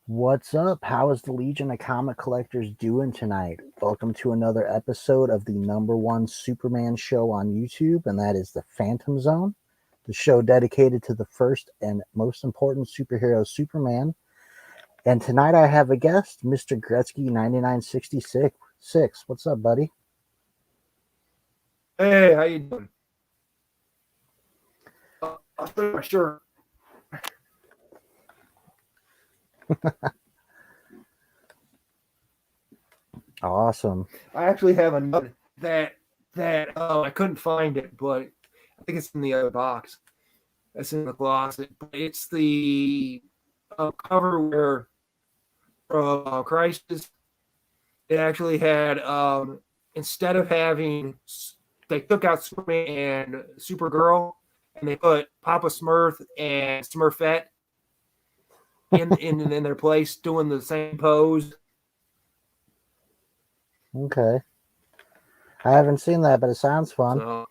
What's up? How is the Legion of Comic Collectors doing tonight? Welcome to another episode of the number one Superman show on YouTube, and that is the Phantom Zone, the show dedicated to the first and most important superhero, Superman. And tonight I have a guest, Mr. Gretzky9966. What's up, buddy? Hey, how you doing? I'll show you my shirt. Awesome. I actually have another that I couldn't find it, but I think it's in the other box. That's in the closet. But it's the cover where Crisis. It actually had instead of having, they took out Superman and Supergirl, and they put Papa Smurf and Smurfette in their place doing the same pose. Okay. I haven't seen that, but it sounds fun. So,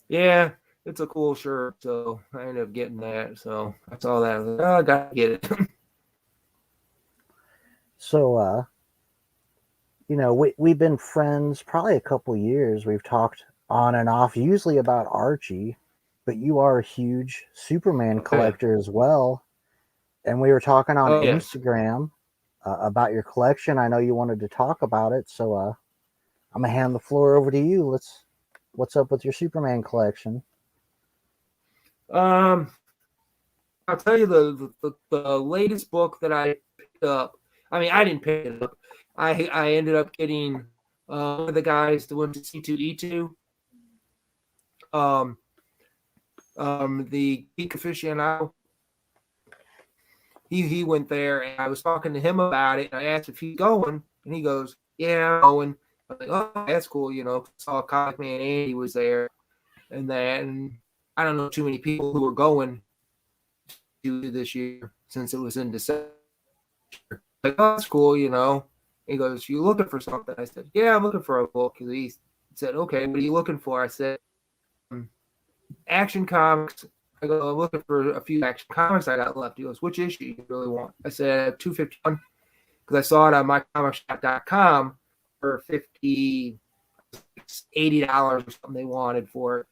yeah, it's a cool shirt. So I ended up getting that. So I saw that. I was like, oh, I gotta get it. So, we've been friends probably a couple years. We've talked on and off, usually about Archie, but you are a huge Superman collector as well. And we were talking on Instagram about your collection. I know you wanted to talk about it, so I'm gonna hand the floor over to you. What's up with your Superman collection? I'll tell you the latest book that I picked up. I mean, I didn't pick it up. I ended up getting one of the guys that went to C2E2. The Geek Aficionado. He went there, and I was talking to him about it. And I asked if he's going, and he goes, "Yeah, I'm going." I'm like, "Oh, that's cool." Saw Comic Man Andy was there, and I don't know too many people who were going to this year since it was in December. Like, oh, that's cool, He goes, "You looking for something?" I said, "Yeah, I'm looking for a book." And he said, "Okay, what are you looking for?" I said, "Action Comics." I go, "I'm looking for a few Action Comics I got left." He goes, "Which issue you really want?" I said, 251, because I saw it on mycomicshop.com for $80 or something they wanted for it.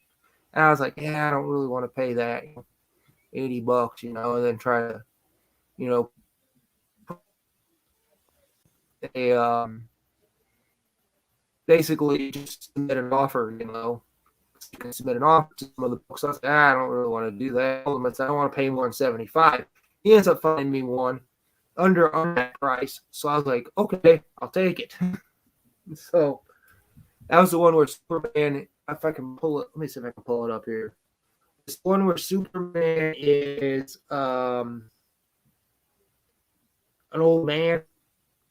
And I was like, yeah, I don't really want to pay that, $80, and then try to, basically just submit an offer, You can submit an offer to some of the books. I was like, I don't really want to do that. I don't want to pay more than $75. He ends up finding me one under that price. So I was like, okay, I'll take it. So that was the one where Superman, if I can pull it, let me see if I can pull it up here. It's the one where Superman is an old man,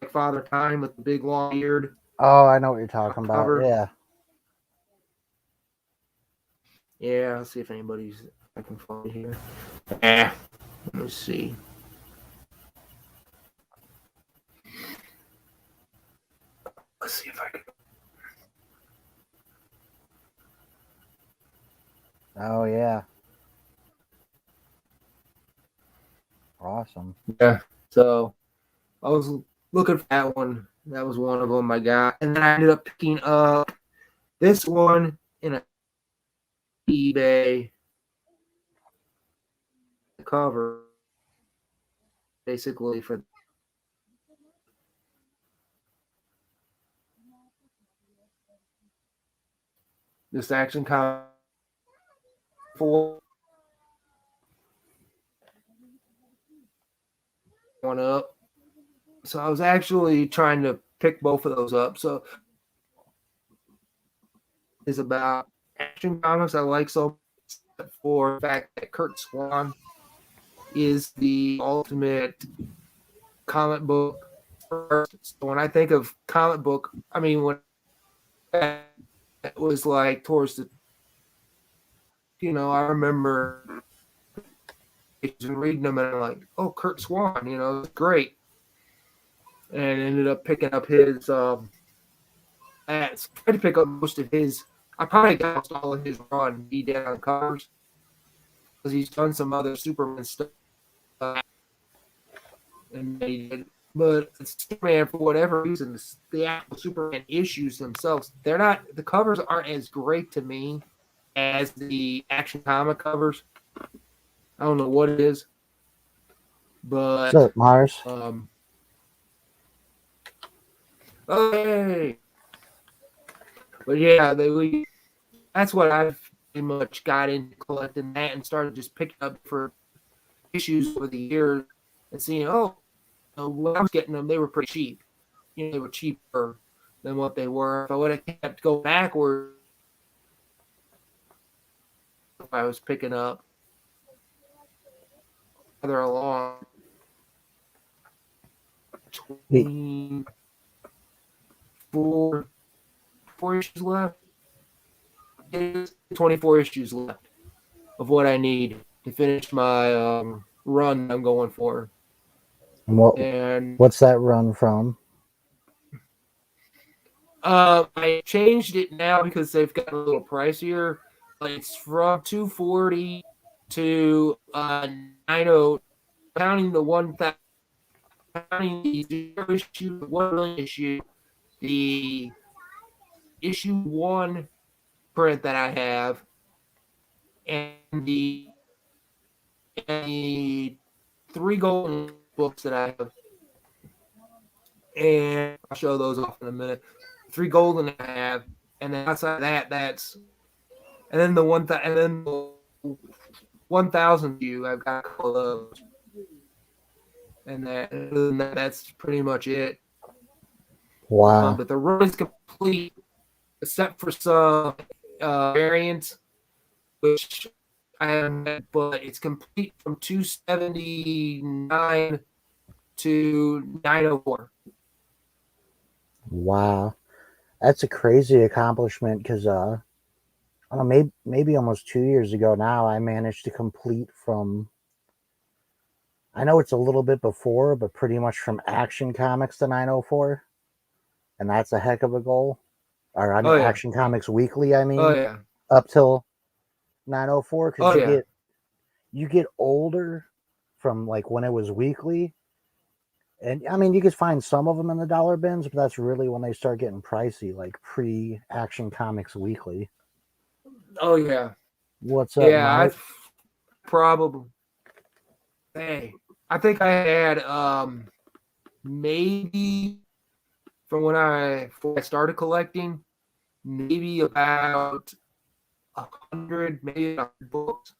like Father Time with the big long beard. Oh, I know what you're talking about. Yeah. Yeah, let's see if I can find here. Let me see. Let's see if I can. Oh, yeah. Awesome. Yeah. So I was looking for that one. That was one of them I got. And then I ended up picking up this one in a eBay cover, basically for this Action Comic 4 one up. So I was actually trying to pick both of those up. So it's about Action Comics I like so much, for the fact that Kurt Swan is the ultimate comic book first. So when I think of comic book, I mean, when it was like towards the, I remember reading them and I'm like, oh, Kurt Swan, it's great. And ended up picking up his ads. I tried to pick up most of his. I probably got all of his run be down covers because he's done some other Superman stuff. and they did. But Superman, for whatever reason, the actual Superman issues themselves, they're not, the covers aren't as great to me as the Action comic covers. I don't know what it is, but what's up, Mars? Oh, hey. But yeah, that's what I've pretty much got into collecting that and started just picking up for issues over the years and seeing, when I was getting them, they were pretty cheap. They were cheaper than what they were. If I would have kept go backward, if I was picking up further along, 24 issues left. 24 issues left of what I need to finish my run I'm going for. And what's that run from? I changed it now because they've got a little pricier. It's from 240 to 90, counting the 1,000, counting the 0 issue, 1 million issue, the issue 1 print that I have, and the 3 golden books that I have. And I'll show those off in a minute. 3 golden I have, and then outside that, and then the 1,000 view, I've got a couple of those. And that's pretty much it. Wow. But the run is complete, except for some variants, which I haven't, but it's complete from 279 to 904. Wow. That's a crazy accomplishment because maybe almost 2 years ago now, I managed to complete from, I know it's a little bit before, but pretty much from Action Comics to 904. And that's a heck of a goal. Or Action Comics Weekly, up till 904, because you get older from like when it was weekly. And I mean, you could find some of them in the dollar bins, but that's really when they start getting pricey, like pre-Action Comics Weekly. Oh yeah. What's up? Yeah, I've probably. Hey, I think I had maybe from when I started collecting, maybe about 100, maybe 100 books.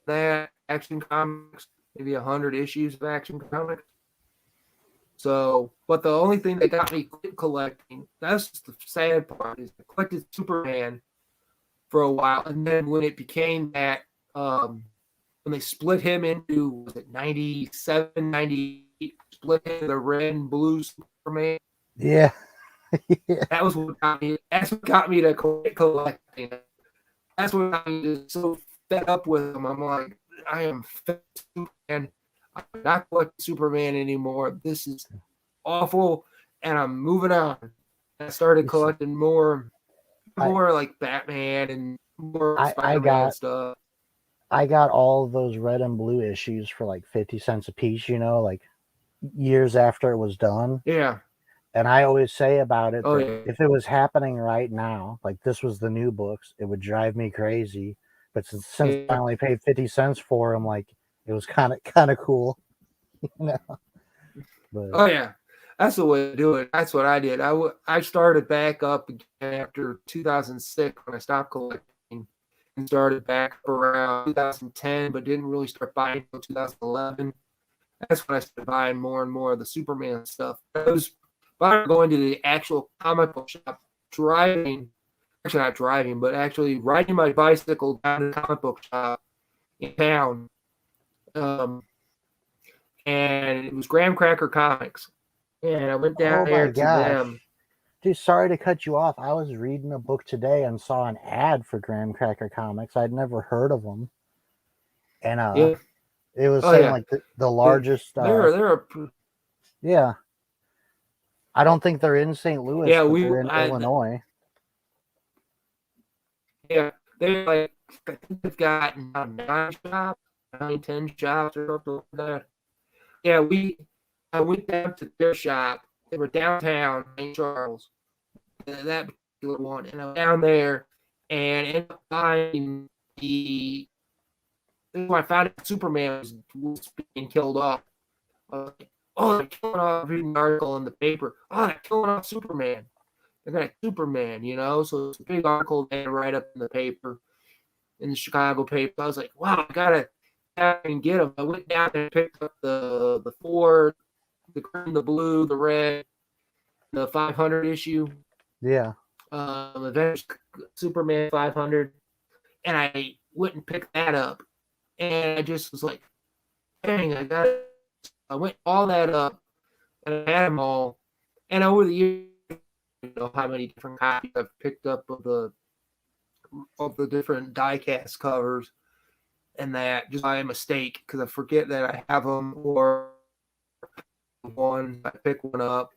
That Action Comics, maybe 100 issues of Action Comics. So, but the only thing that got me collecting, that's the sad part, is I collected Superman for a while, and then when it became that, when they split him into, was it 97, 98, split into the red and blue Superman? Yeah. Yeah. That was what got me. That's what got me to collecting. That's what got me to so fed up with them. I'm like, I am fed up with Superman. I'm not collecting Superman anymore. This is awful, and I'm moving on. I started collecting more like Batman and more Spider-Man stuff. I got all of those red and blue issues for like 50 cents a piece, like years after it was done. Yeah. And I always say about it that if it was happening right now, like this was the new books, it would drive me crazy. But since I only paid 50 cents for them, like it was kind of cool. But, oh yeah, that's the way to do it. That's what I did. I started back up again after 2006 when I stopped collecting, and started back around 2010, but didn't really start buying until 2011. That's when I started buying more and more of the Superman stuff. I was going to the actual comic book shop, actually not driving, but actually riding my bicycle down to the comic book shop in town. And it was Graham Cracker Comics. And I went down there to them. Dude, sorry to cut you off. I was reading a book today and saw an ad for Graham Cracker Comics. I'd never heard of them. And it was saying like the largest. Yeah. I don't think they're in St. Louis, but they're in Illinois. Yeah, they're like, I think they've got 9 shops, 9, 10 shops or something like that. Yeah, I went down to their shop. They were downtown St. Charles, that particular one, and I went down there and ended up buying the. When I found out Superman was being killed off, I was like, "Oh, they're killing off." Reading an article in the paper. "Oh, they're killing off Superman. They're gonna Superman," So it's a big article they write up in the paper, in the Chicago paper. I was like, "Wow, I gotta and get them." I went down there and picked up the four, the green, the blue, the red, the 500 issue. Yeah. Avengers Superman 500, and I went and picked that up, and I just was like, "Dang, I got it." I went all that up, and I had them all, and over the years, how many different copies I've picked up of the different diecast covers, and that just by mistake because I forget that I have them, or one I pick one up,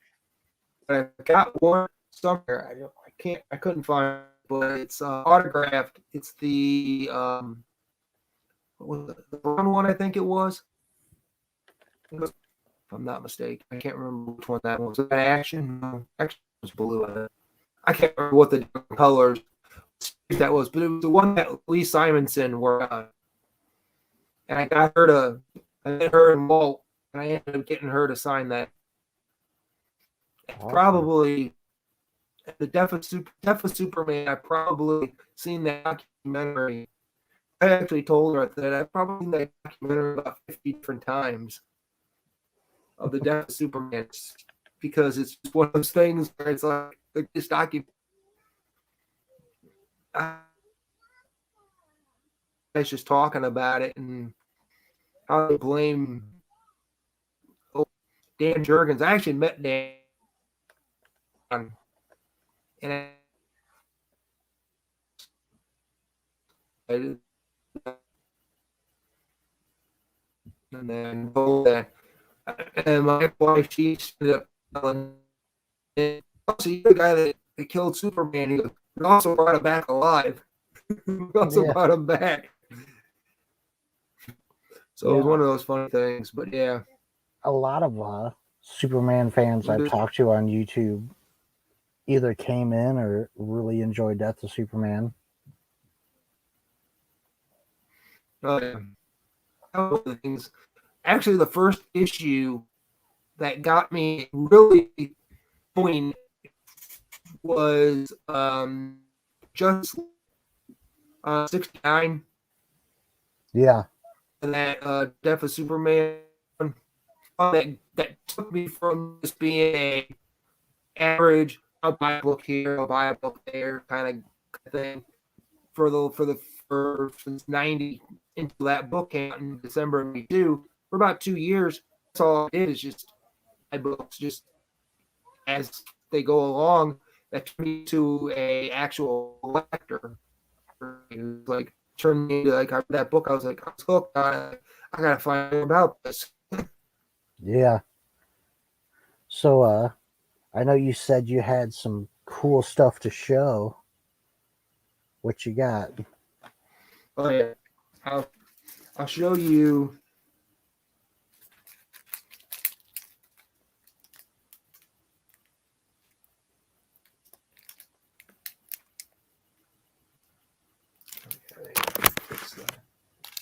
but I got one somewhere. I couldn't find it, but it's autographed. It's the what was it, the brown one, I think it was. If I'm not mistaken, I can't remember which one that was. Was that Action? No, Action was blue. I can't remember what the different colors that was, but it was the one that Lee Simonson worked on. And I got her and Walt, and I ended up getting her to sign that. Awesome. Probably the Death of Superman. I probably seen that documentary. I actually told her that I've probably seen that documentary about 50 different times of the Death of Superman, because it's just one of those things where it's like this document. I was just talking about it and how they blame Dan Jurgens. I actually met Dan, and and then and my wife, she ended up telling me, "Also, you're the guy that killed Superman. He also brought him back alive. Brought him back." So it was one of those funny things. But yeah, a lot of Superman fans I've talked to on YouTube either came in or really enjoyed Death of Superman. Oh yeah. Things. Actually, the first issue that got me really going was just 69. Yeah. And that Death of Superman that took me from just being a average, I'll buy a book here, I'll buy a book there kind of thing for since 90 into that book came out in December of 92. For about 2 years, that's all I did is just buy books just as they go along. That turned me to a actual collector. Like turned me to like that book. I was hooked on it. I gotta find out about this. Yeah. So I know you said you had some cool stuff to show. What you got? Oh yeah, I'll show you.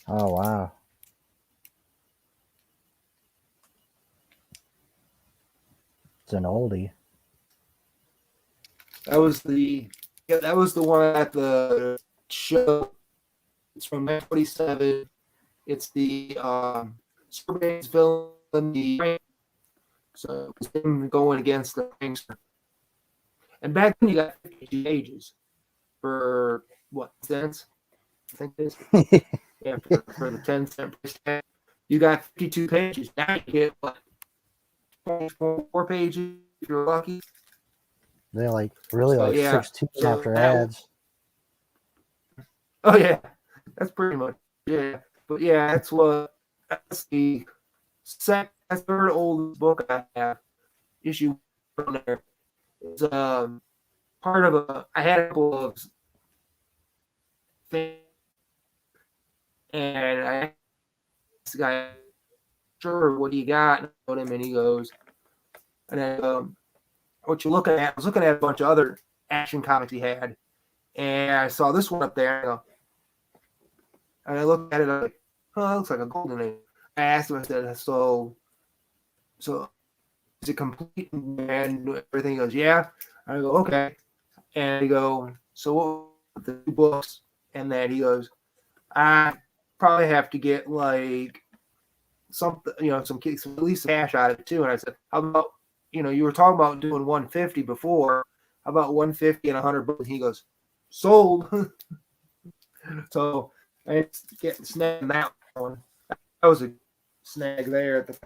Oh wow. It's an oldie. That was the one at the show. It's from 1947. It's the Superman's villain, the so it's him going against the gangster. And back then you got 52 pages for what, cents? I think it is. Yeah, for the 10-cent price tag. You got 52 pages. Now you get what, 24 pages if you're lucky. They're like really so, like yeah. 16 after ads. Oh yeah, that's pretty much yeah. But yeah, that's the third oldest book I have. Issue from there. It's part of I had a couple of things, and I asked the guy sure, what do you got? And I told him, and he goes, and then what you looking at? I was looking at a bunch of other Action comics he had, and I saw this one up there, and I looked at it, I'm like, oh, that looks like a Golden Age. I asked him, I said, so is it complete and everything? He goes, yeah. I go, okay. And he go, so what the 2 books? And then he goes, I probably have to get like something, some at least cash out of it too. And I said, how about, you were talking about doing 150 before. How about 150 and 100 books? He goes, sold. So I get snagging that one. That was a snag there at the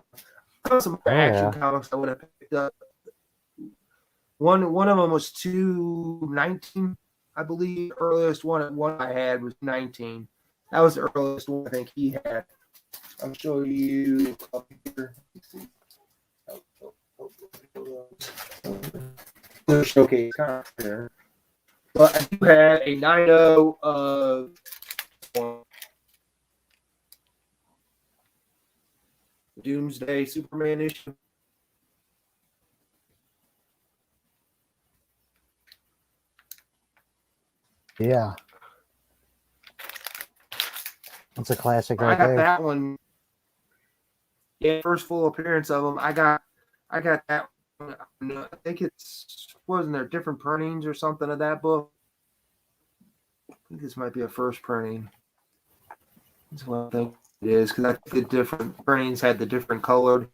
some Action comics I would have picked up. One of them was 219, I believe. Earliest one I had was 19. That was the earliest one I think he had. I'll show you here. The showcase comic there. But I do have a 9.0 of Doomsday Superman issue. Yeah. It's a classic right there. I got that one. Yeah, first full appearance of them. I got that one. I think wasn't there different printings or something of that book? I think this might be a first printing. That's what I think it is, because I think the different printings had the different colored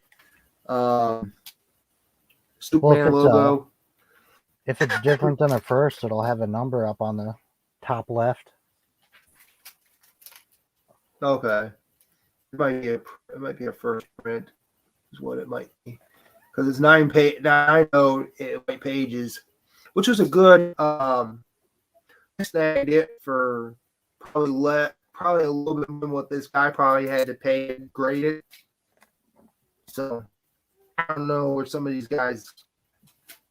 Superman logo. If it's different than a first, it'll have a number up on the top left. Okay. It might be a first print, is what it might be. Because it's 9 pages, which was a good snagged it for probably a little bit more than what this guy probably had to pay to grade it. So I don't know where some of these guys,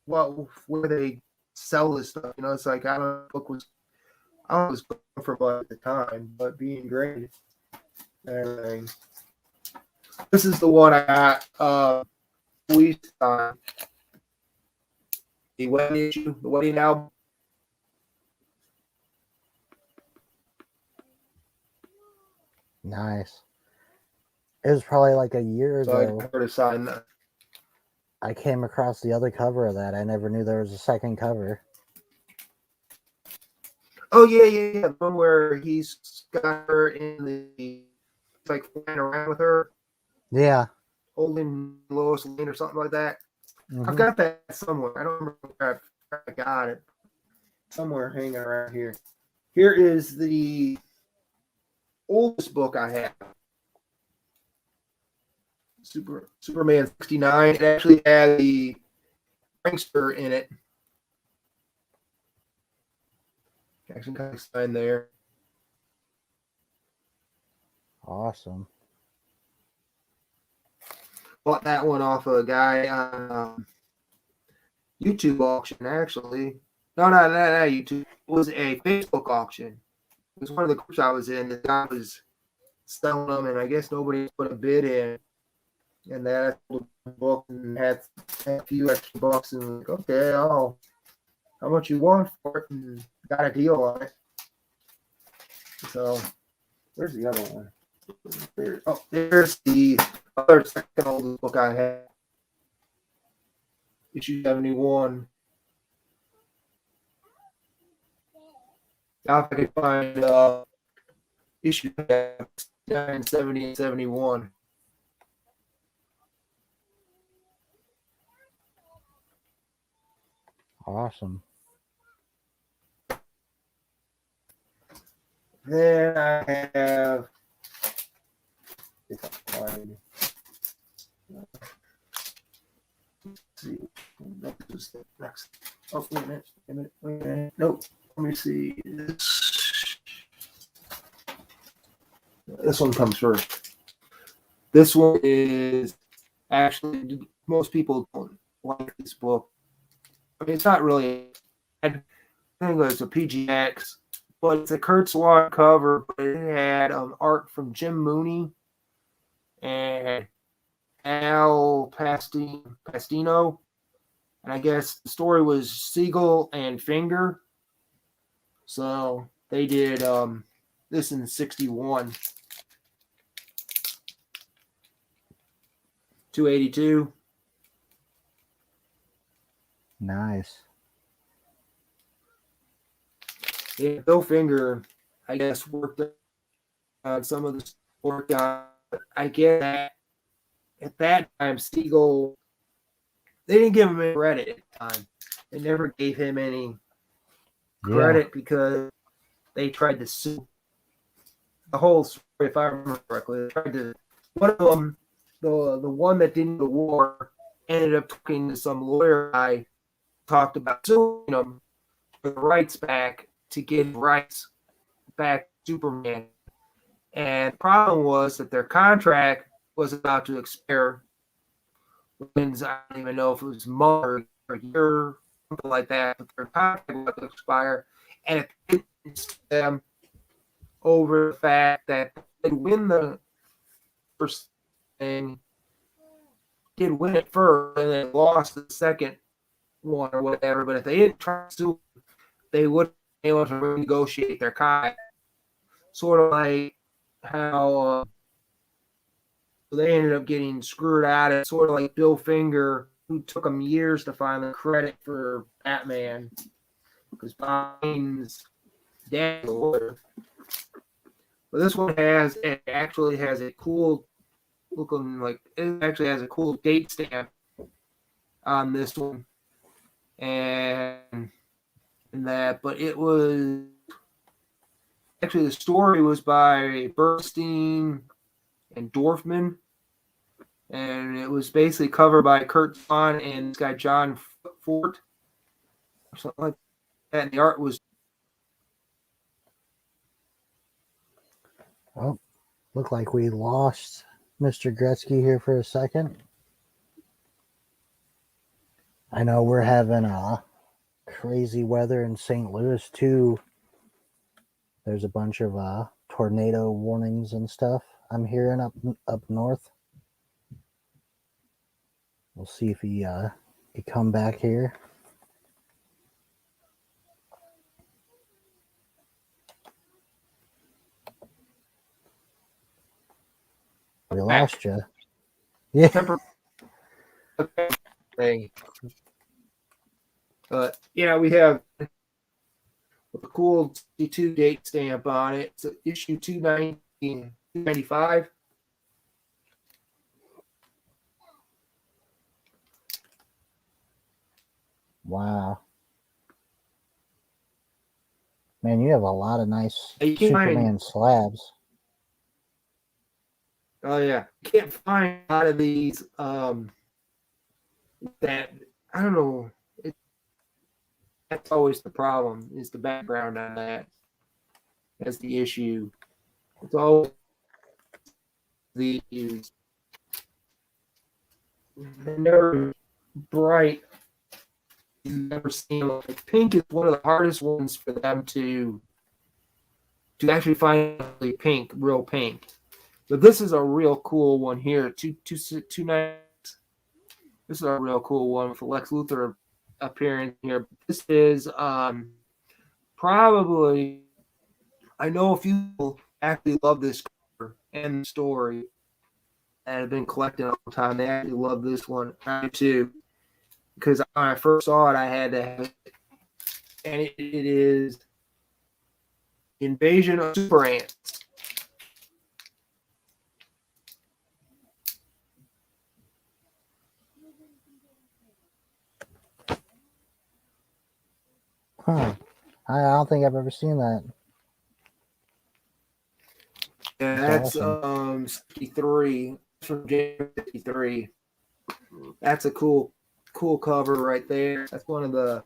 where they sell this stuff. It's like I don't know, the book was comfortable at the time, but being graded and everything. This is the one I got released on the wedding issue, the wedding album. Nice. It was probably like a year ago. I came across the other cover of that. I never knew there was a second cover. Oh yeah. The one where he's got her in the, like flying around with her. Yeah. Holding Lois Lane or something like that. Mm-hmm. I've got that somewhere. I don't remember where I got it. Somewhere hanging around here. Here is the oldest book I have. Superman 69. It actually had the prankster in it. Action kind of sign there. Awesome. Bought that one off of a guy on YouTube auction, actually. No, not YouTube. It was a Facebook auction. It was one of the groups I was in. The guy was selling them, and I guess nobody put a bid in. And then I sold a book and had a few extra bucks, and like, okay, how much you want for it? And got a deal on it. So, where's the other one? There's the other second oldest book I have. Issue 71. Now if I can find issue 9, 70, and 71. Awesome. Then I have next. Oh, wait a minute. Nope. Let me see. This one comes first. This one is actually, most people don't like this book. I mean, it's not really, I think it's a PGX, but it's a Kurt Swan cover, but it had art from Jim Mooney. And Al Pastino. And I guess the story was Siegel and Finger. So they did this in 61. 282. Nice. Yeah, Bill Finger, I guess, worked on some of the work on. I get at that time, Siegel, they didn't give him any credit at the time. They never gave him any credit because they tried to sue the whole story, if I remember correctly. They tried to, one of them, the one that didn't go to war, ended up talking to some lawyer guy, talked about suing him for the rights back to get rights back to Superman. And the problem was that their contract was about to expire. I don't even know if it was a month or a year, something like that, but their contract was about to expire. And it didn't them over the fact that they'd win the first thing, did win it first, and then lost the second one or whatever. But if they didn't try to sue, they wouldn't be able to renegotiate their contract. Sort of like how they ended up getting screwed out of it, sort of like Bill Finger, who took them years to find the credit for Batman, because Bane's dad was a lawyer. But this one actually has a cool looking, like, it actually has a cool date stamp on this one. And that, but it was actually, the story was by Bernstein and Dorfman, and it was basically covered by Kurt Swan and this guy John Fort, or something like that. And the art was. Oh, looked like we lost Mr. Gretzky here for a second. I know we're having crazy weather in St. Louis too. There's a bunch of tornado warnings and stuff I'm hearing up north. We'll see if he come back here. We lost you. Yeah. Thing. But yeah, we have a cool 2 date stamp on it. It's issue 295. Wow. Man, you have a lot of nice Superman slabs. Oh yeah, you can't find a lot of these. That I don't know. That's always the problem. Is the background on that? That's the issue. It's always the issues. They're never bright. You've never seen them. Like, pink is one of the hardest ones for them to actually find pink, real pink. But this is a real cool one here. 299. This is a real cool one with Lex Luthor appearing here. This is probably, I know a few people actually love this cover and the story and have been collecting all the time. They actually love this one. I too. Because when I first saw it, I had to have it. And it is Invasion of Super Ants. Huh. I don't think I've ever seen that. Yeah, that's awesome. 63. From January 63. That's a cool cover right there. That's one of the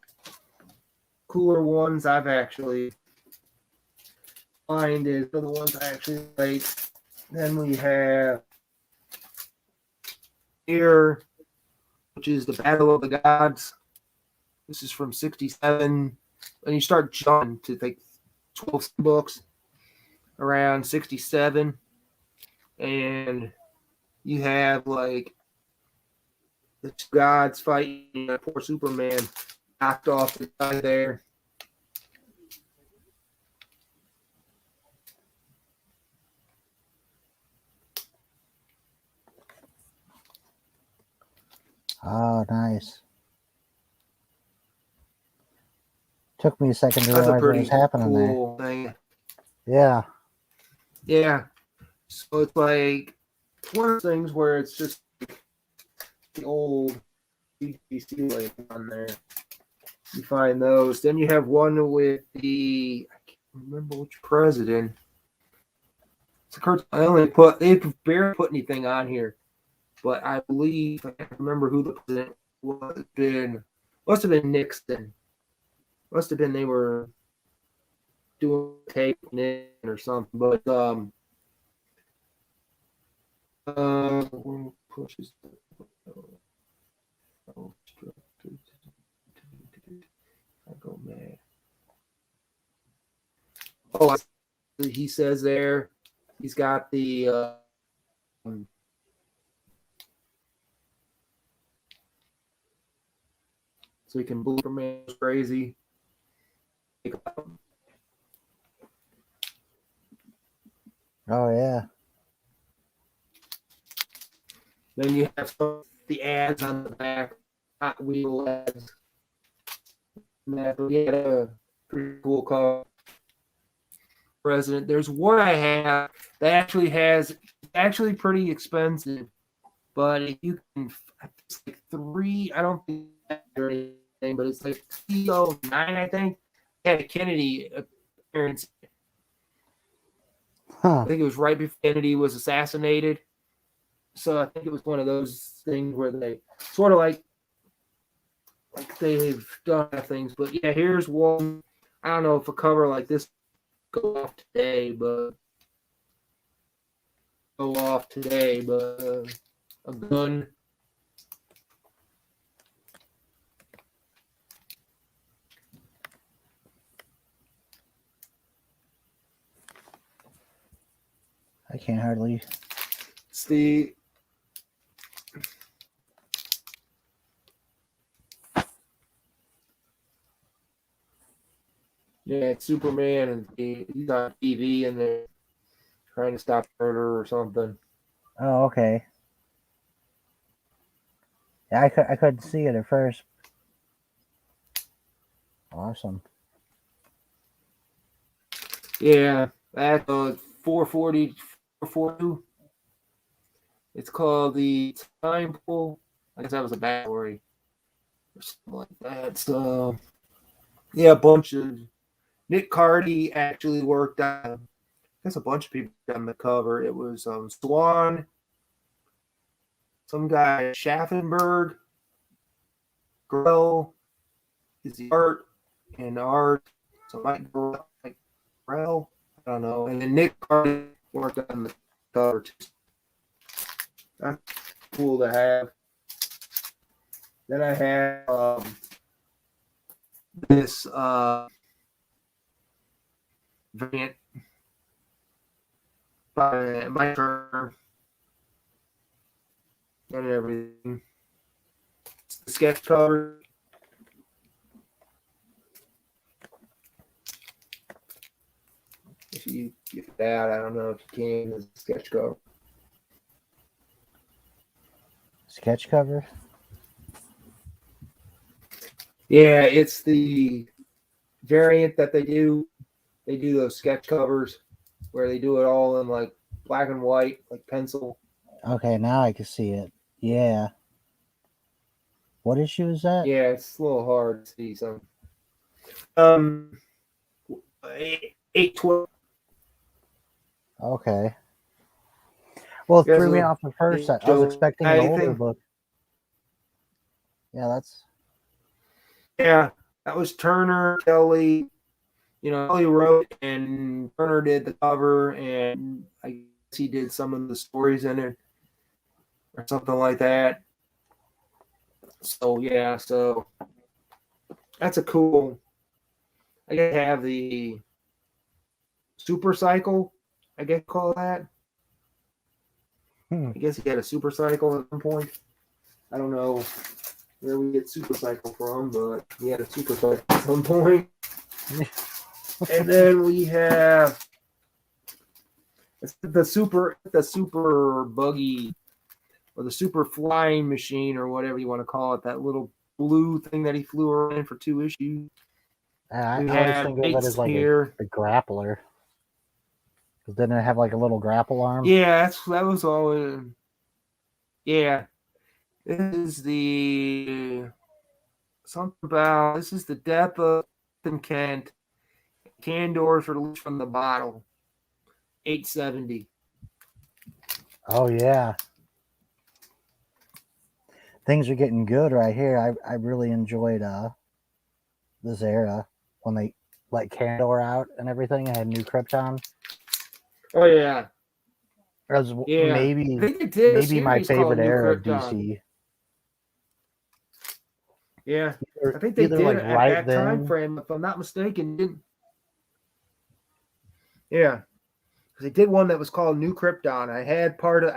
cooler ones I've actually find is the ones I actually like. Then we have here, which is the Battle of the Gods. This is from 67. And you start jumping to like 12 books around 67. And you have like the two gods fighting. Poor Superman knocked off the guy there. Oh, nice. Took me a second to realize what was happening cool there. Thing. Yeah. Yeah. So it's like one of those things where it's just the old BBC label on there. You find those. Then you have one with I can't remember which president. It's a cartoon. They barely put anything on here, but I believe I can't remember who the president was. Must have been Nixon. Must have been they were doing taping in or something. But pushes. I go mad. Oh, he says there, he's got the so he can believe Superman is crazy. Oh yeah. Then you have the ads on the back, Hot Wheel ads. But we had a pretty cool car. President. There's one I have that actually pretty expensive, but if you can, it's like three. I don't think or anything, but it's like 309, I think. Had a Kennedy appearance. Huh. I think it was right before Kennedy was assassinated. So I think it was one of those things where they sort of like they've done things. But yeah, here's one. I don't know if a cover like this go off today, but a gun. I can't hardly. It's the it's Superman and he's on TV and they're trying to stop murder or something. Oh, okay. Yeah, I couldn't see it at first. Awesome. Yeah, that's 440, 442. It's called the Time Pool. I guess that was a bad story or something like that. So, yeah, a bunch of Nick Cardy actually worked on. I guess a bunch of people on the cover. It was Swan, some guy Schaffenberg, Grell is the art, and art. So Mike Grell, I don't know. And then Nick Cardy worked on the cover too. That's cool to have. Then I have this variant by Mike Turner and everything. It's the sketch cover. If you get that, I don't know if you can. It's a sketch cover. Sketch cover? Yeah, it's the variant that they do. They do those sketch covers where they do it all in like black and white, like pencil. Okay, now I can see it. Yeah. What issue is that? Yeah, it's a little hard to see some. 812. Okay. Well, it threw me off the first. I was expecting an older book. Yeah, that was Turner, Kelly. Kelly wrote and Turner did the cover, and I guess he did some of the stories in it or something like that. So yeah, so that's a cool. I guess have the super cycle. I guess call that. I guess he had a super cycle at some point. I don't know where we get Super Cycle from, but we had a Super Cycle at some point. And then we have the super buggy, or the super flying machine, or whatever you want to call it. That little blue thing that he flew around in for 2 issues. I always think of it as like a grappler. Didn't it have like a little grapple arm? Yeah, that was always. Yeah, this is the something about. This is the death of Kent. Candor's released from the bottle. 870. Oh yeah. Things are getting good right here. I really enjoyed this era when they let Candor out and everything. I had New Krypton. Oh yeah. That was maybe my favorite era of DC. Yeah, I think they did like at that time frame, if I'm not mistaken. Didn't? Yeah, because they did one that was called New Krypton. I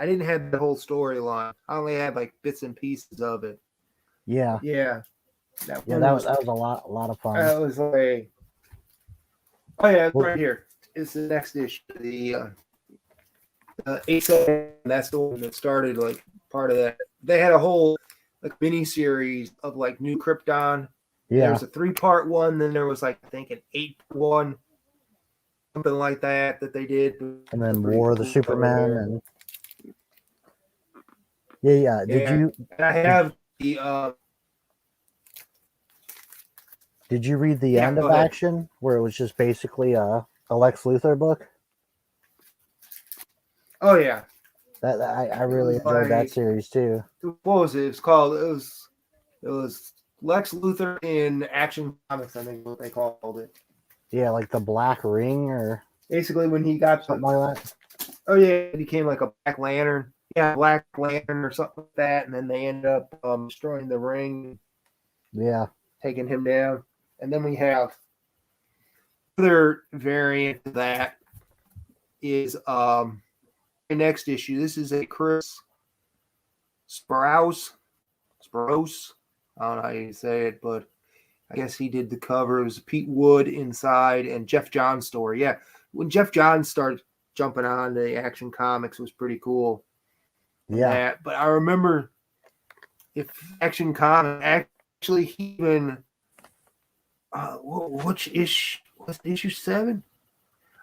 didn't have the whole storyline. I only had like bits and pieces of it. Yeah. Yeah. That was a lot of fun. That was like, oh yeah, it's right here. It's the next issue. The 8-7. That's the one that started like part of that. They had a whole like mini series of like New Krypton. Yeah. There was a 3-part one. Then there was like I think an 8-1, something like that they did. And then War of the Supermen and yeah. And I have the. Did you read the end of Action, where it was just basically a Lex Luthor book? Oh yeah, that I really enjoyed that series too. What was it? It's called. It was Lex Luthor in Action Comics. I think what they called it. Yeah, like the Black Ring, or basically when he got something like that. Oh yeah, it became like a Black Lantern. Yeah, Black Lantern or something like that, and then they ended up destroying the ring. Yeah, taking him down. And then we have another variant of that is the next issue. This is a Chris Sprouse. I don't know how you say it, but I guess he did the cover. It was Pete Wood inside and Jeff Johns story. Yeah, when Jeff Johns started jumping on the Action Comics, it was pretty cool. Yeah, but I remember if Action Comics actually even which issue was it, issue 7?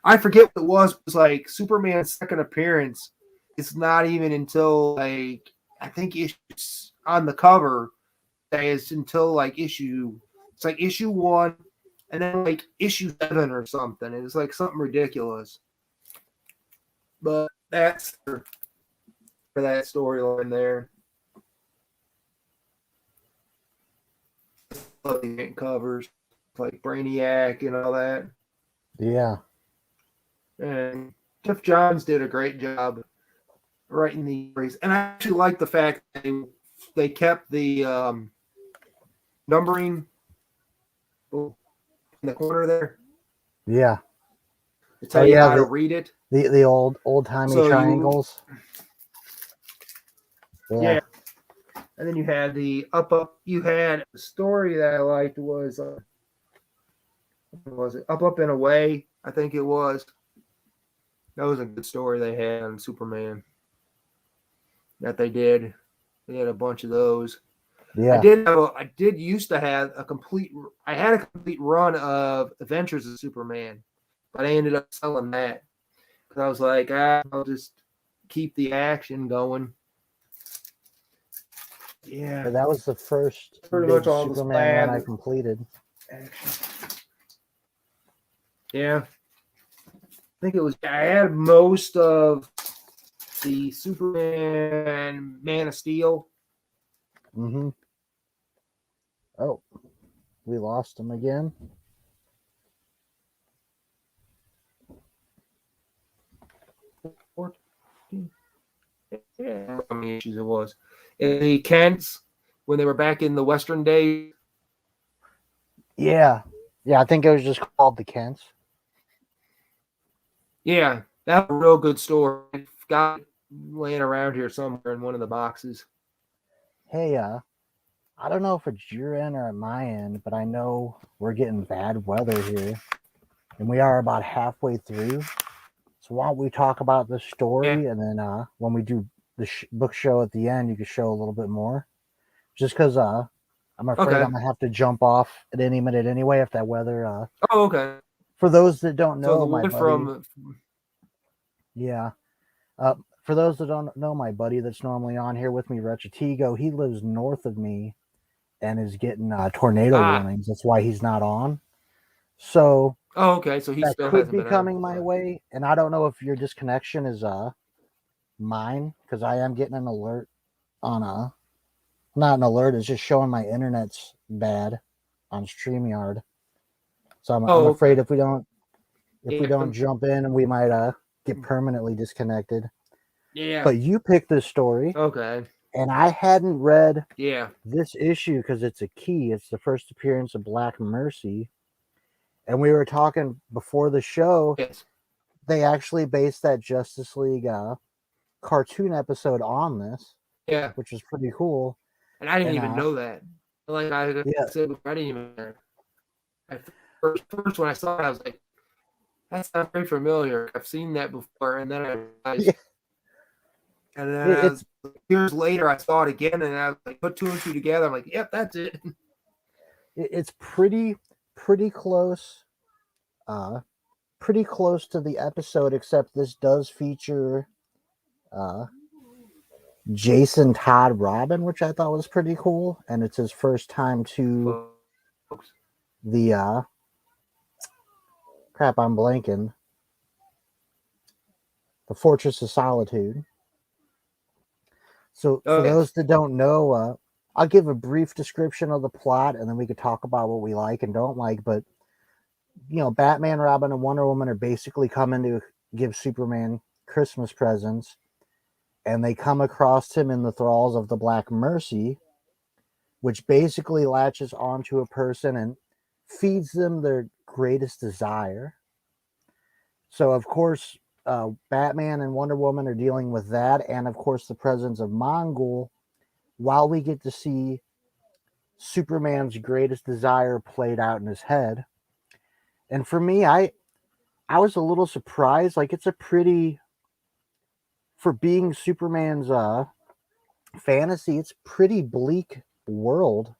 I forget what it was. It was like Superman's second appearance. It's not even until like I think issues on the cover that is until like issue 1 and then like issue 7 or something. It was like something ridiculous. But that's for that storyline there. Love the covers like Brainiac and all that. Yeah. And Jeff Johns did a great job writing the stories. And I actually like the fact that they kept the numbering in the corner there. Yeah. To tell you how to read it. The old-timey triangles. Yeah. And then you had the you had a story that I liked was it Up and Away? I think it was. That was a good story they had on Superman. That they did. They had a bunch of those. Yeah. I did used to have a complete run of Adventures of Superman, but I ended up selling that because I was like, I'll just keep the action going. Yeah, that was the first pretty much all Superman run I completed. Action. Yeah, I think it was. I had most of the Superman Man of Steel. Mm-hmm. Oh, we lost him again. Yeah, how many issues it was. In the Kents, when they were back in the Western days. Yeah. Yeah, I think it was just called the Kents. Yeah, that was a real good story. Got it laying around here somewhere in one of the boxes. Hey, I don't know if it's your end or at my end, but I know we're getting bad weather here, and we are about halfway through. So why don't we talk about the Yeah. story, and then when we do the book show at the end, you can show a little bit more. Just because I'm afraid Okay. I'm gonna have to jump off at any minute anyway if that weather. Oh, okay. For those that don't So know, the my wood buddy, from yeah. For those that don't know, my buddy that's normally on here with me, Rechatigo, he lives north of me and is getting tornado ah. warnings. That's why he's not on. So Oh, okay. So he that still could hasn't be been on. coming my Okay. way, and I don't know if your disconnection is mine because I am getting an alert on not an alert. It's just showing my internet's bad on StreamYard. So I'm Oh, afraid okay. if we Yeah. don't jump in, and we might get permanently disconnected. Yeah. But you picked this story, Okay. and I hadn't read Yeah. this issue because it's a key. It's the first appearance of Black Mercy, and we were talking before the show. Yes. They actually based that Justice League cartoon episode on this, Yeah. which is pretty cool. And I didn't And even know that. Like I yeah, said, I didn't even. At first when I saw it, I was like, "That's not very familiar. I've seen that before." And then I realized, yeah, and then I it's was years later, I saw it again, and I was like, put two and two together. I'm like, "Yep, that's it." it's pretty close, uh, pretty close to the episode. Except this does feature uh, Jason Todd Robin, which I thought was pretty cool, and it's his first time to Folks. the crap. I'm blanking. The Fortress of Solitude. So, Oh for yes. those that don't know, I'll give a brief description of the plot, and then we could talk about what we like and don't like. But Batman, Robin, and Wonder Woman are basically coming to give Superman Christmas presents, and they come across him in the thralls of the Black Mercy, which basically latches onto a person and feeds them their greatest desire. So, of course, Batman and Wonder Woman are dealing with that, and of course, the presence of Mongul, while we get to see Superman's greatest desire played out in his head. And for me, I was a little surprised. Like, it's a pretty, for being Superman's fantasy, it's pretty bleak world.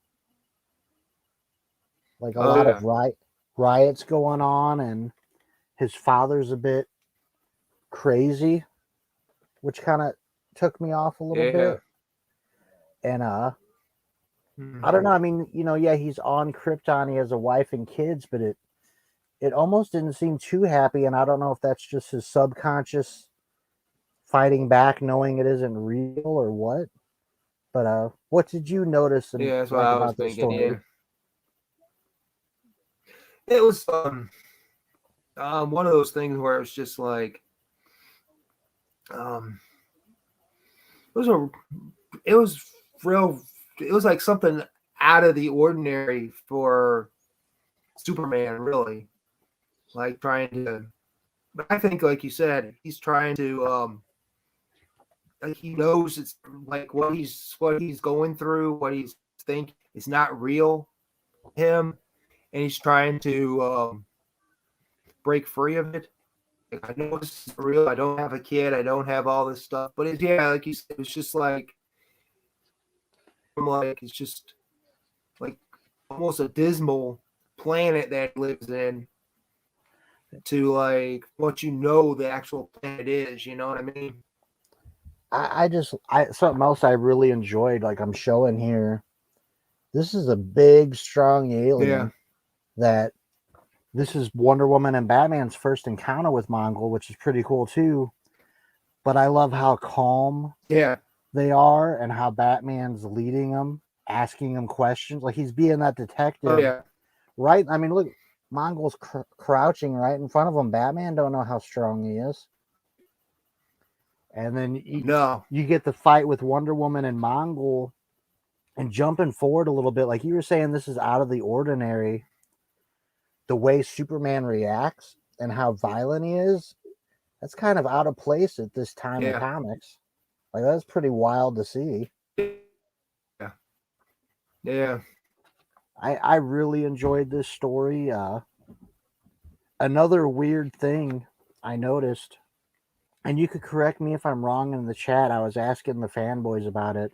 Like a Oh lot of yeah. riots going on, and his father's a bit crazy, which kind of took me off a little Yeah. bit. And I don't Mm-hmm. know. I mean, yeah, he's on Krypton. He has a wife and kids, but it almost didn't seem too happy. And I don't know if that's just his subconscious fighting back, knowing it isn't real or what. But what did you notice and Yeah, that's what like I was about this thinking. story? Yeah. It was one of those things where it's just like um it was a it was real it was like something out of the ordinary for Superman, really. Like trying to, but I think like you said, he's trying to like he knows it's like what he's going through, what he's think is not real him, and he's trying to break free of it. Like, I know this is real. I don't have a kid. I don't have all this stuff. But yeah, like you said, it's just like it's just like almost a dismal planet that he lives in to like what the actual planet is. You know what I mean? I something else I really enjoyed. Like I'm showing here, this is a big, strong Yeah. alien that this is Wonder Woman and Batman's first encounter with Mongol, which is pretty cool too. But I love how calm Yeah. they are and how Batman's leading them, asking them questions. Like he's being that Oh detective, yeah. right? I mean, look, Mongol's crouching right in front of him. Batman don't know how strong he is. And then No. you get the fight with Wonder Woman and Mongol, and jumping forward a little bit, like you were saying, this is out of the ordinary. The way Superman reacts and how violent he is, that's kind of out of place at this time in Yeah. comics. Like that's pretty wild to see. Yeah. Yeah. I really enjoyed this story. Another weird thing I noticed, and you could correct me if I'm wrong in the chat. I was asking the fanboys about it.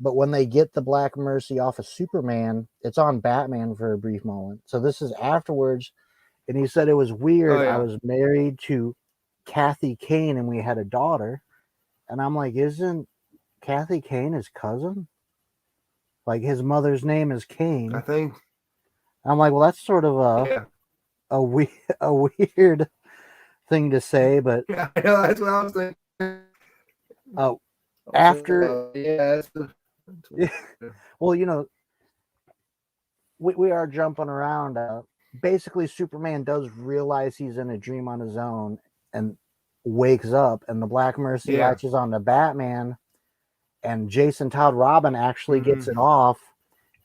But when they get the Black Mercy off of Superman, it's on Batman for a brief moment. So this is afterwards. And he said it was weird. Oh, yeah. I was married to Kathy Kane and we had a daughter. And I'm like, isn't Kathy Kane his cousin? Like his mother's name is Kane. I think. I'm like, well, that's sort of a weird thing to say, but yeah, I know that's what I was thinking. After, yeah, well, you know, we are jumping around. Basically, Superman does realize he's in a dream on his own and wakes up, and the Black Mercy latches on to Batman, and Jason Todd Robin actually gets it off.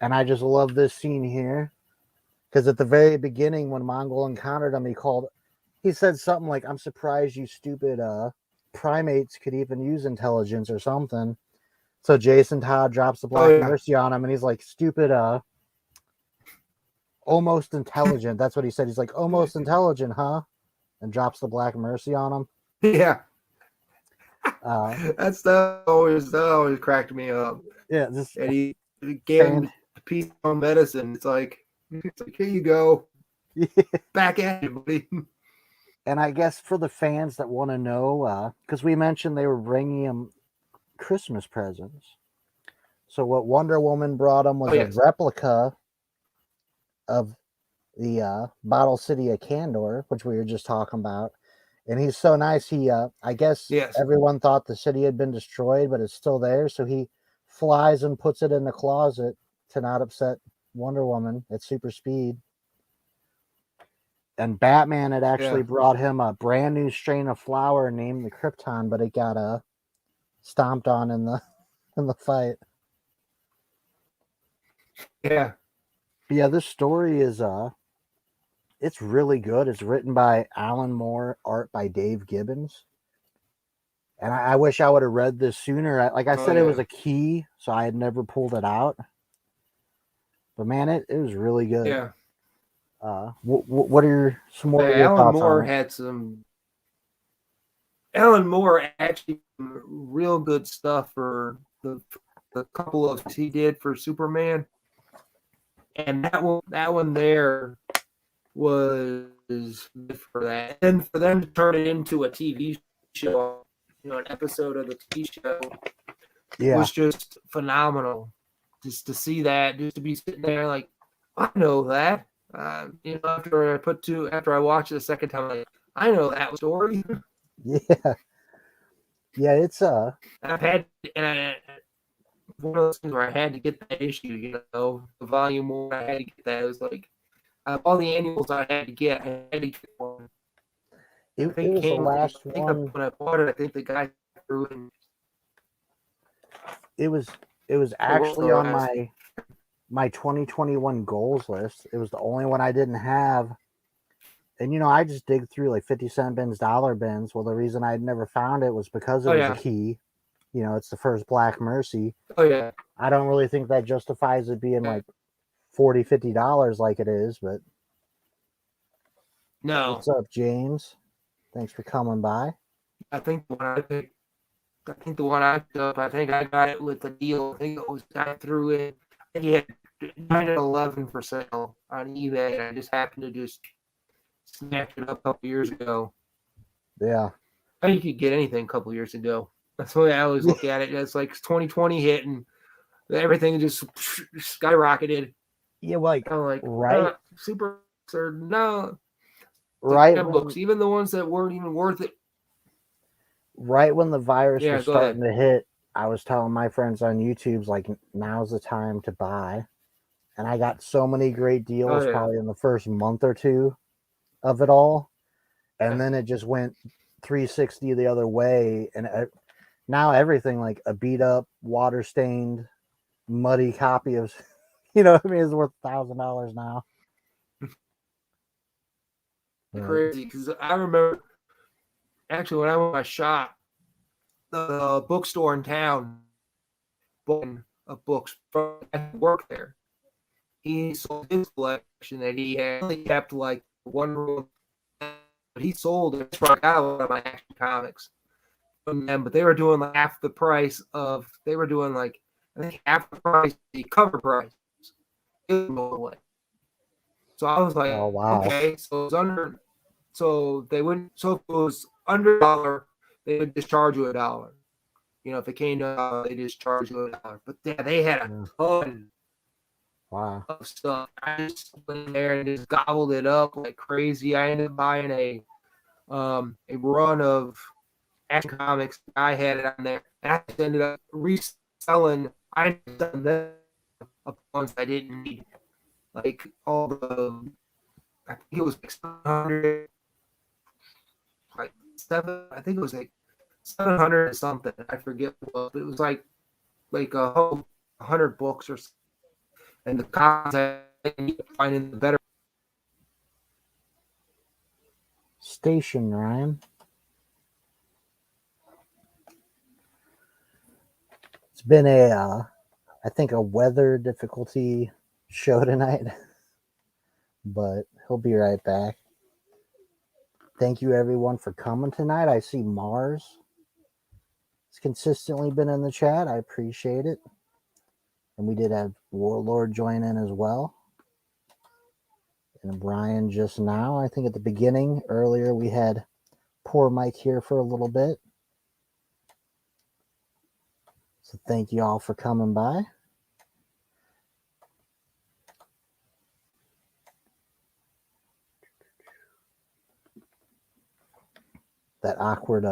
And I just love this scene here because at the very beginning, when Mongol encountered him, he said something like, "I'm surprised you stupid primates could even use intelligence," or something. So Jason Todd drops the Black Mercy on him, and he's like, "Stupid almost intelligent." That's what he said. He's like, "Almost intelligent, huh?" And drops the Black Mercy on him. Yeah. that always cracked me up. Yeah. And he gave him a piece of medicine. It's like, here you go. Yeah. Back at you, buddy. And I guess for the fans that want to know, because we mentioned they were bringing him Christmas presents. So what Wonder Woman brought him was a replica of the Bottle City of Kandor, which we were just talking about. And he's so nice. He, I guess everyone thought the city had been destroyed, but it's still there. So he flies and puts it in the closet to not upset Wonder Woman at super speed. And Batman had actually brought him a brand new strain of flower named the Krypton, but it got stomped on in the fight. Yeah. But yeah, this story is it's really good. It's written by Alan Moore, art by Dave Gibbons. And I wish I would have read this sooner. Like I said, it was a key, so I had never pulled it out. But man, it was really good. Yeah. What are some more? Alan Moore had some. Alan Moore actually real good stuff for the couple of he did for Superman, and that one there was for that, and for them to turn it into a TV show, an episode of the TV show, was just phenomenal. Just to see that, just to be sitting there like, I know that. After I watched it the second time, like, I know that story. Yeah, it's I've had one of those things where I had to get that issue. The volume 1, I had to get that. It was like all the annuals I had to get. I had to get one. It was the last one. When I bought it, I think the guy threw it. It was actually on my 2021 goals list. It was the only one I didn't have. And I just dig through like 50-cent bins, dollar bins. Well, the reason I'd never found it was because it was a key. It's the first Black Mercy. Oh yeah. I don't really think that justifies it being like $40-$50 like it is, but no. What's up, James? Thanks for coming by. I think the one I picked. I think the one I picked up, I think I got it with the deal. I think it was I threw it. He had 9/11 for sale on eBay, and I just happened to just snatch it up a couple years ago. Yeah. I think you could get anything a couple years ago. That's the way I always look at it. It's like 2020 hit and everything just skyrocketed. Yeah, like right. Super or no. Right. Books, even the ones that weren't even worth it. Right when the virus was starting to hit, I was telling my friends on YouTube's like, now's the time to buy. And I got so many great deals probably in the first month or two of it all. And then it just went 360 the other way. And now everything, like a beat up, water stained, muddy copy of, is worth $1,000 now. Crazy, because I remember actually when I went to my shop, the bookstore in town, of books from work there. He sold his collection that he had. He kept like one room, but he sold it. That's where I got a lot of my action comics from them. But they were doing like half the price of. They were doing like I think half the price, the cover price. It was away. So I was like, oh, wow. okay, so it was under. So they wouldn't. So if it was under $1, they would just charge you $1. You know, if it came to they just charge you $1. But yeah, they had a ton of stuff. I just went in there and just gobbled it up like crazy. I ended up buying a run of action comics. I had it on there, and I ended up reselling. I done them ones I didn't need, like all the. I think it was like 700, like seven. I think it was like 700 or something. I forget what, but it was like a whole 100 books or something. And the comics I ended up finding the better station, Ryan. It's been I think a weather difficulty show tonight, but he'll be right back. Thank you everyone for coming tonight. I see Mars. It's consistently been in the chat. I appreciate it. And we did have Warlord join in as well. And Brian just now. I think at the beginning, earlier, we had poor Mike here for a little bit. So thank you all for coming by. That awkward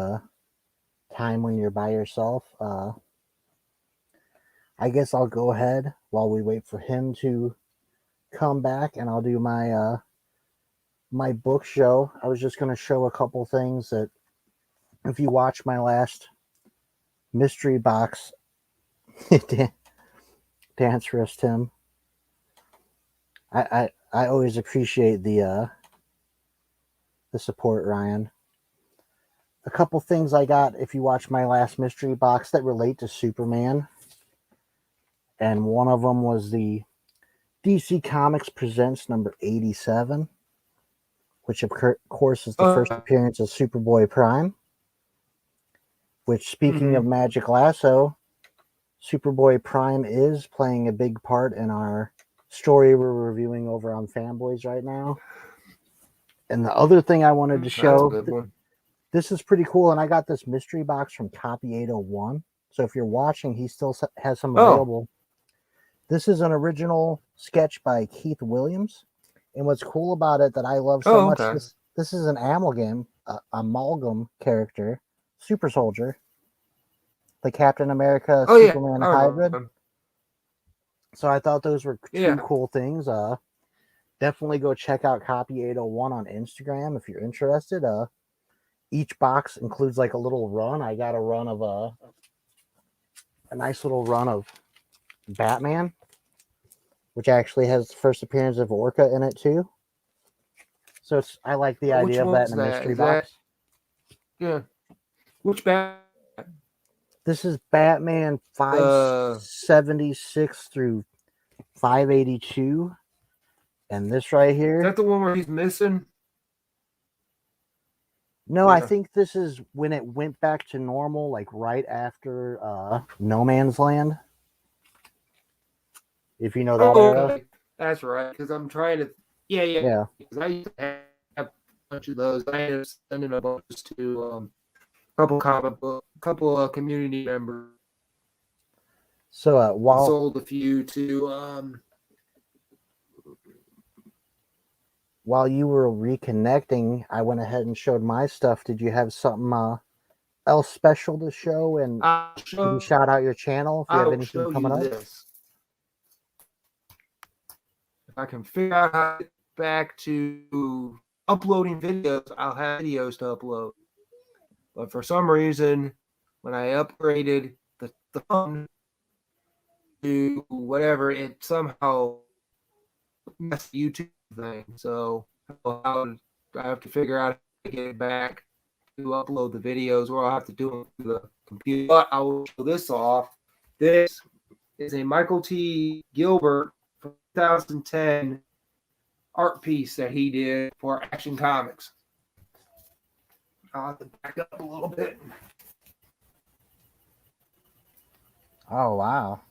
time when you're by yourself. I guess I'll go ahead while we wait for him to come back, and I'll do my my book show. I was just going to show a couple things that if you watch my last mystery box dance wrist, Tim, I always appreciate the support, Ryan. A couple things I got if you watch my last mystery box that relate to Superman, and one of them was the DC Comics Presents number 87, which of course is the first appearance of Superboy Prime, which, speaking of Magic Lasso, Superboy Prime is playing a big part in our story we're reviewing over on Fanboys right now. And the other thing I wanted to show, this is pretty cool, and I got this mystery box from Copy 801. So if you're watching, he still has some available. This is an original sketch by Keith Williams. And what's cool about it that I love so much, this is an amalgam character, Super Soldier, the Captain America Superman hybrid. So I thought those were two cool things. Definitely go check out Copy 801 on Instagram if you're interested. Each box includes like a little run. I got a run of a nice little run of Batman, which actually has the first appearance of Orca in it too. So I like the idea of that in a mystery box. Yeah. Which Batman? This is Batman 576 through 582. And this right here. Is that the one where he's missing? No, I think this is when it went back to normal, like right after No Man's Land. If you know that era. That's right, because I'm trying to... Yeah. Because I used to have a bunch of those. I ended up sending a bunch to a couple community members. So I sold a few to... While you were reconnecting, I went ahead and showed my stuff. Did you have something else special to show? And can you shout out your channel if you have anything coming up? This. If I can figure out how to get back to uploading videos, I'll have videos to upload. But for some reason, when I upgraded the phone to whatever, it somehow messed the YouTube thing. So I have to figure out how to get it back to upload the videos, or I'll have to do them through the computer. But I will show this off. This is a Michael T. Gilbert from 2010 art piece that he did for Action Comics. I'll have to back up a little bit. Oh, wow.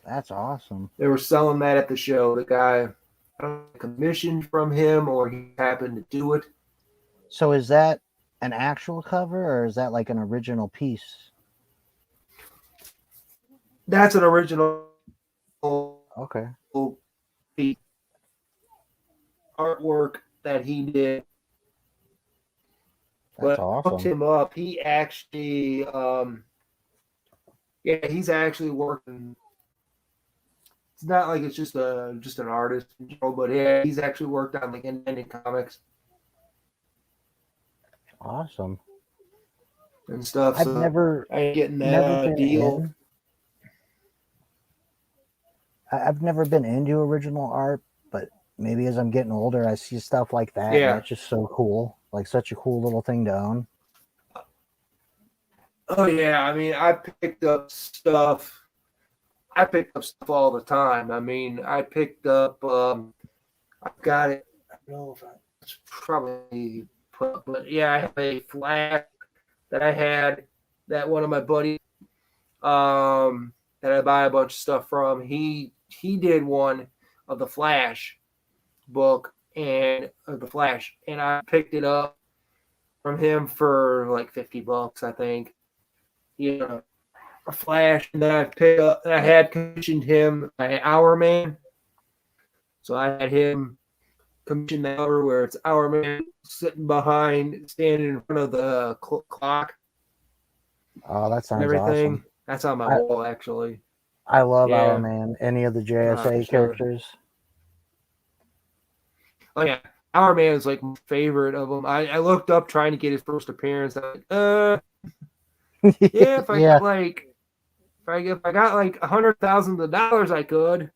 That's awesome. They were selling that at the show. The guy, I don't know, commissioned from him or he happened to do it. So is that an actual cover or is that like an original piece? That's an original piece artwork that he did. That's but awesome. Looked him up. He actually, he's actually working. It's not like it's just an artist, but yeah, he's actually worked on like independent comics. Awesome. And stuff. I've never getting that deal. I've never been into original art, but maybe as I'm getting older, I see stuff like that. Yeah. And that's just so cool. Like such a cool little thing to own. Oh yeah, I mean, I picked up stuff all the time. I mean, I picked up. I've got it. I don't know if it's probably put, but yeah, I have a Flash that I had that one of my buddies that I buy a bunch of stuff from. He did one of the Flash book and the Flash, and I picked it up from him for like $50, I think. A Flash, and then I had commissioned him an Hour Man. So I had him commission the hour where it's Hour Man standing in front of the clock. Oh, that sounds awesome. That's on my wall, actually. I love Hour Man. Any of the JSA characters. Oh yeah, Hour Man is like my favorite of them. I looked up trying to get his first appearance. I'm like, yeah, if I got like $100,000, I could.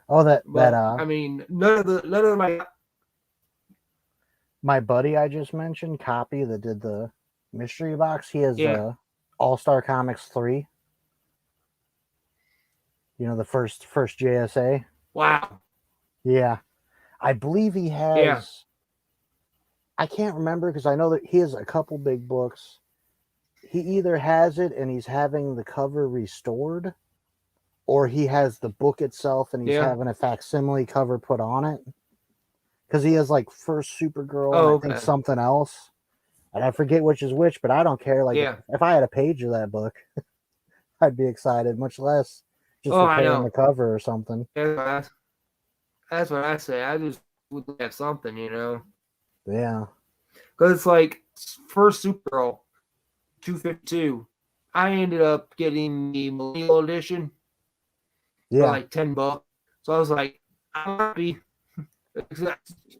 Oh, I mean, none of my buddy I just mentioned, Copy, that did the mystery box. He has All-Star Comics 3. You know, the first JSA. Wow. Yeah, I believe he has. Yeah. I can't remember because I know that he has a couple big books. He either has it and he's having the cover restored, or he has the book itself and he's having a facsimile cover put on it. Because he has like first Supergirl and I think something else. And I forget which is which, but I don't care. Like if I had a page of that book, I'd be excited, much less just repairing the cover or something. That's what I say. I just would have something, you know. Yeah. Because it's like first Supergirl, 252. I ended up getting the Millennial Edition for like $10. So I was like, I'm happy.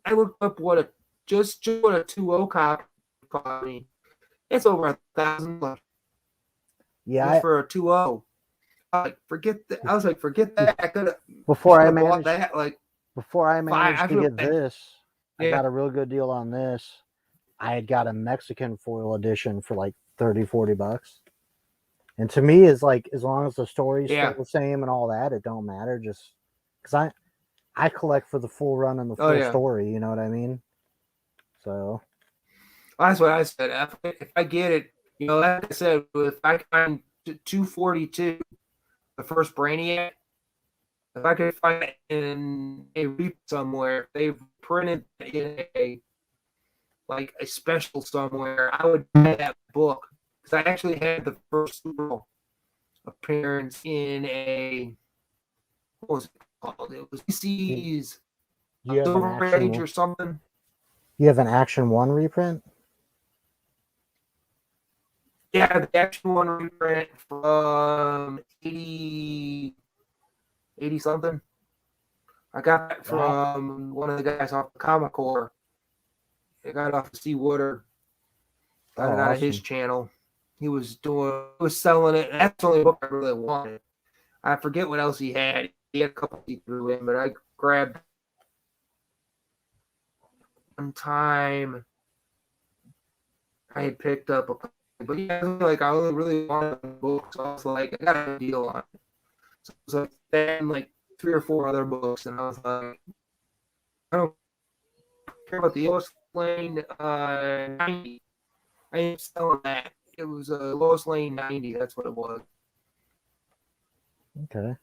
I looked up what a 2.0 copy cost me. It's over $1,000. Yeah, just for a 2.0. Forget that. I could have before I managed to get this. I got a real good deal on this. I had got a Mexican foil edition for like $30-$40. And to me, is like, as long as the story's still the same and all that, it don't matter. Just because I collect for the full run and the full story. You know what I mean? So that's what I said. If I get it, you know, like I said, if I find 242, the first Brainiac, if I could find it in a reap somewhere, they've printed in a special somewhere, I would buy that book. Because I actually had the first Supergirl appearance in a, what was it called? It was DC's Silver Age or something. You have an Action 1 reprint? Yeah, the Action 1 reprint from 80 something. I got that from one of the guys off the Comic Core. I got it off of C. Wooder. Got it out of his channel. He was selling it. That's the only book I really wanted. I forget what else he had. He had a couple he threw in, but I grabbed one time. I had picked up But yeah, like I only really wanted a book, so I was like, I got a deal on it. So it was like then like 3 or 4 other books, and I was like, I don't care about the Lois Lane 90. I ain't selling that. It was a Lois Lane 90. That's what it was. Okay.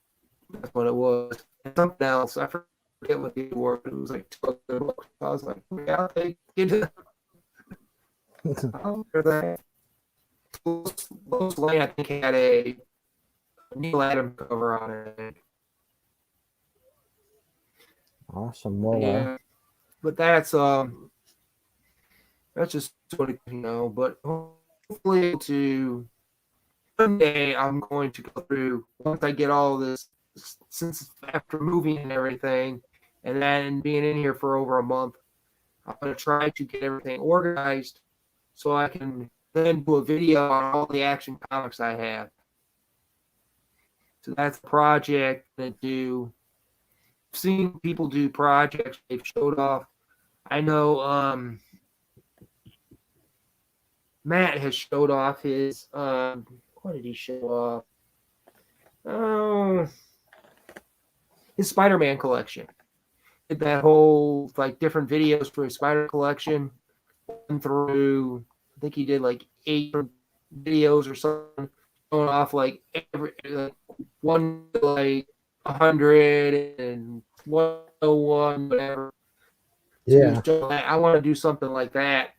That's what it was. And something else. I forget what the word. It was like 2 other books. I was like, yeah, I'll take it. I'll for that. Lois Lane, I think, had a Neil Adams cover on it. Awesome. Well, yeah, but that's just what it, But hopefully, to one day, I'm going to go through once I get all this, since after moving and everything, and then being in here for over a month, I'm going to try to get everything organized so I can then do a video on all the Action Comics I have. So that's a project that do. I've seen people do projects they've showed off. I know Matt has showed off his what did he show off? Oh, his Spider-Man collection. Did that whole like different videos for his Spider collection through. I think he did like 8 videos or something, showing off like every one like 100 and 101 whatever. yeah. So I want to do something like that,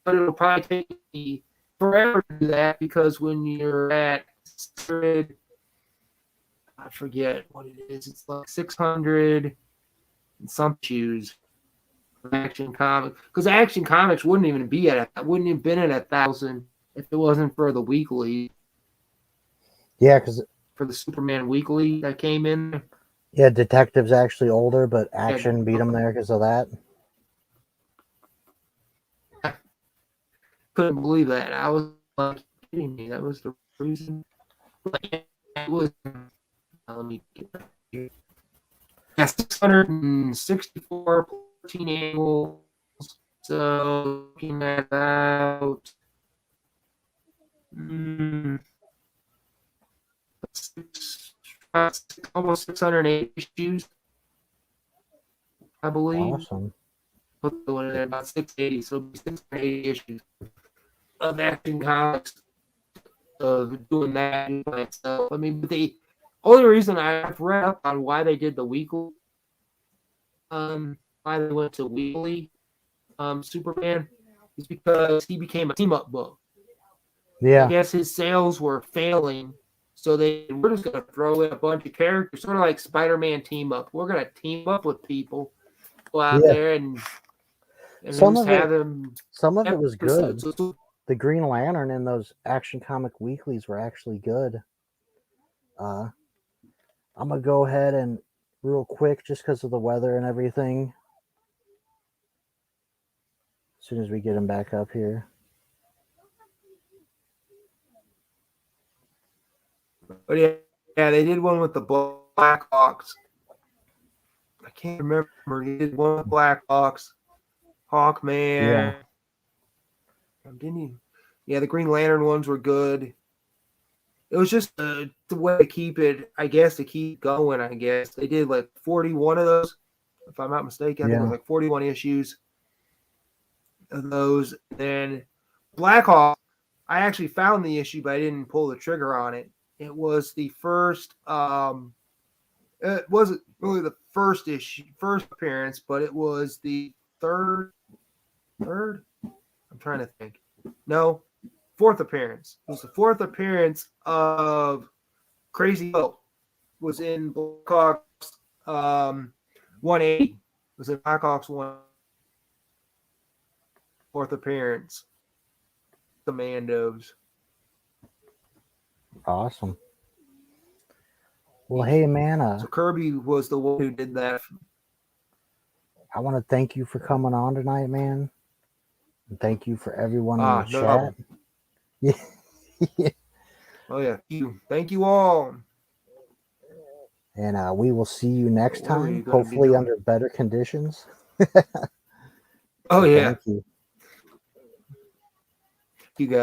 but it'll probably take me forever to do that because when you're at 600, I forget what it is. It's like 600 and some issues. Action Comics, because Action Comics wouldn't have been at 1,000 if it wasn't for the weekly. Yeah, because for the Superman weekly that came in. Yeah, Detective's actually older, but Action beat him there because of that. Couldn't believe that. I was like, kidding me. That was the reason. But yeah, it was. Let me get that here. Yeah, 664 14 annuals. So looking at about almost 608 issues, I believe. Awesome. Put the one in there about 680, so 680 issues of Action Comics doing that by itself. I mean, but the only reason I've read up on why they did the weekly, why they went to weekly Superman is because he became a team-up book. Yeah. I guess his sales were failing, so we're just going to throw in a bunch of characters, sort of like Spider-Man team-up. We're going to team up with people, go out there and some just of have them. Some of it was good. So, the Green Lantern in those Action Comic weeklies were actually good. I'm going to go ahead and real quick, just because of the weather and everything, as soon as we get him back up here. But yeah, they did one with the Blackhawks. I can't remember. They did one with Blackhawks, Hawkman. Yeah. Didn't he? Yeah, the Green Lantern ones were good. It was just the way to keep it, I guess, to keep going, I guess. They did like 41 of those, if I'm not mistaken. I think it was like 41 issues of those. Then Blackhawk, I actually found the issue, but I didn't pull the trigger on it. It was the first, it wasn't really the first appearance, but it was the third? I'm trying to think. No, fourth appearance. It was the fourth appearance of Crazy Hope. Was in Blackhawks 180. Was in Blackhawks 1. Fourth appearance. Commandos. Awesome. Well, hey, man. So Kirby was the one who did that. I want to thank you for coming on tonight, man. And thank you for everyone in the chat. Yeah. Oh, yeah. Thank you all. And we will see you next time, hopefully under better conditions. Oh, yeah. Thank you. You guys.